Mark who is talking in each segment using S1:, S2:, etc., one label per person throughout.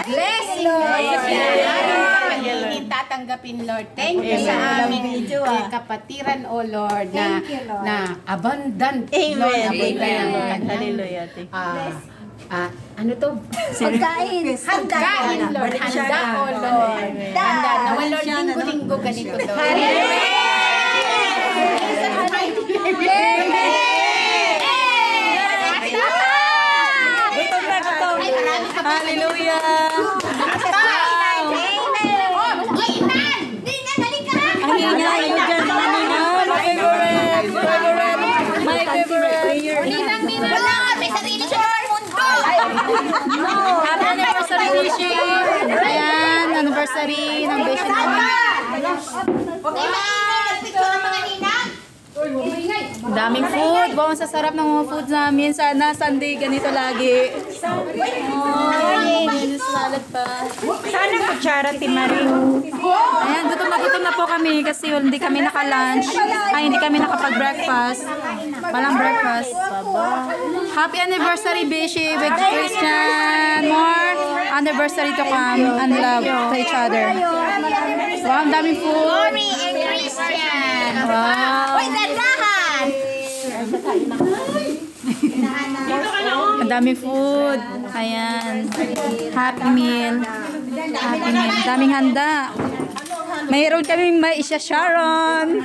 S1: blessing, Lord. Tatanggapin, Lord. Thank you sa aming kapatiran, O Lord, na abundant, Lord. Abundant.
S2: Hallelujah.
S1: Ano to?
S3: Pagkain.
S1: Hanggain, Lord. Handa, O Lord. Handa. Nawa, Lord, linggo-linggo ganito, Lord.
S2: Hallelujah! Ang ingay ko dyan, mga ninang. My favorite.
S1: Ninang. Wala ka, may sarili siya ng mundo.
S2: Happy anniversary, Bishi. Ayan, anniversary ng Bishi namin. Daming food. Wow, ang sasarap ng mga food namin. Sana Sunday ganito lagi. Salad pa.
S3: Sana kutsara, Timarin.
S2: Ayan, gutom na po kami kasi hindi kami naka-lunch. Ay, hindi kami nakapag-breakfast. Walang breakfast. Happy anniversary, Bishi, with Christian. More anniversary to come and love to each other. Wow, ang daming food.
S1: Glory and Christian.
S2: Wow.
S1: Wait, nadahan.
S2: Ang daming food. Ayan. Happy meal. Happy meal. Daming handa. Mayroon kaming may isa Sharon.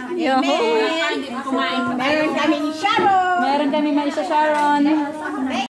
S1: Meron kaming Sharon.
S2: Meron kaming may isa Sharon.